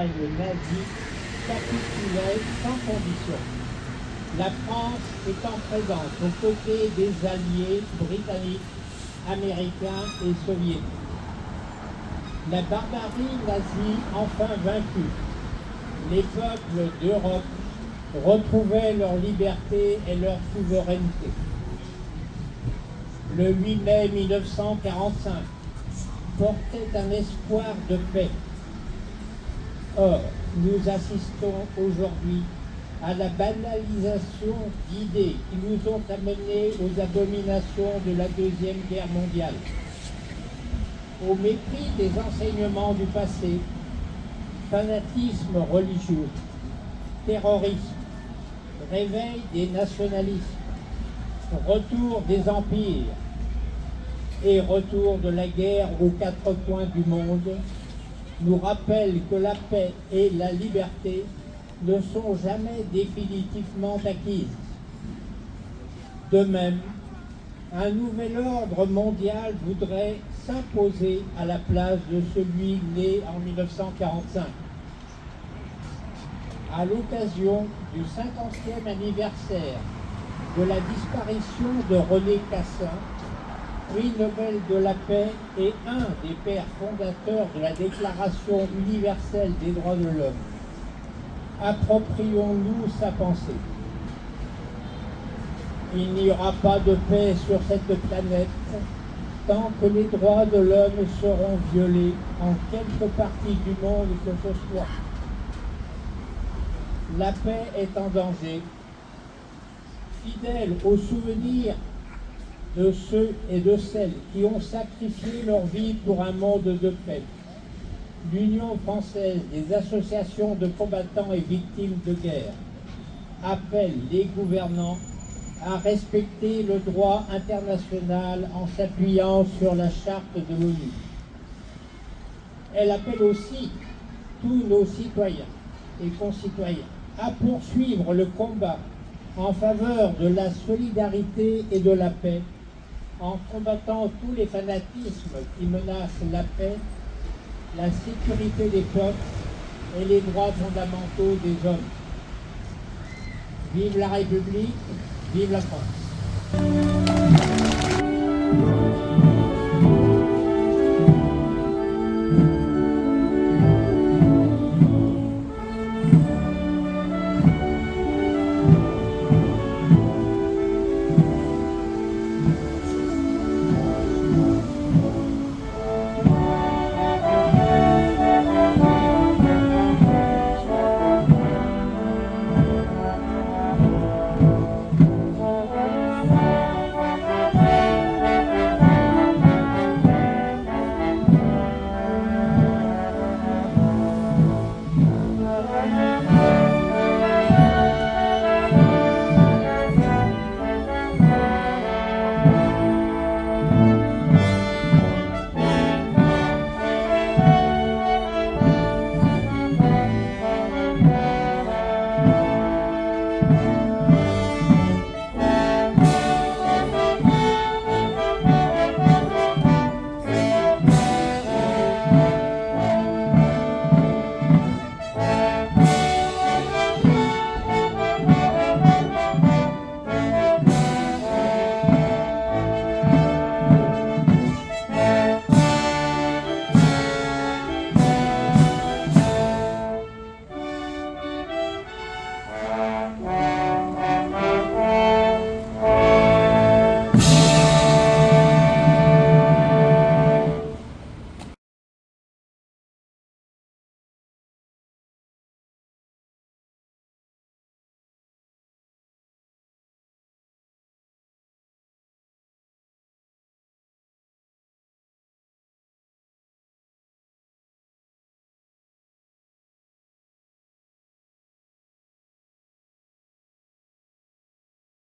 l'Allemagne nazie capitulait sans condition. La France étant présente aux côtés des alliés britanniques, américains et soviétiques. La barbarie nazie enfin vaincue, les peuples d'Europe retrouvaient leur liberté et leur souveraineté. Le 8 mai 1945 portait un espoir de paix. Or, nous assistons aujourd'hui à la banalisation d'idées qui nous ont amenés aux abominations de la Deuxième Guerre mondiale, au mépris des enseignements du passé, fanatisme religieux, terrorisme, réveil des nationalismes, retour des empires et retour de la guerre aux quatre coins du monde nous rappellent que la paix et la liberté ne sont jamais définitivement acquises. De même, un nouvel ordre mondial voudrait s'imposer à la place de celui né en 1945. À l'occasion du 50e anniversaire de la disparition de René Cassin, prix Nobel de la paix et un des pères fondateurs de la Déclaration universelle des droits de l'homme, approprions-nous sa pensée. Il n'y aura pas de paix sur cette planète tant que les droits de l'homme seront violés en quelque partie du monde que ce soit. La paix est en danger. Fidèle au souvenir de ceux et de celles qui ont sacrifié leur vie pour un monde de paix, l'Union française des associations de combattants et victimes de guerre appelle les gouvernants à respecter le droit international en s'appuyant sur la charte de l'ONU. Elle appelle aussi tous nos citoyens et concitoyens à poursuivre le combat en faveur de la solidarité et de la paix, en combattant tous les fanatismes qui menacent la paix, la sécurité des peuples et les droits fondamentaux des hommes. Vive la République, vive la France.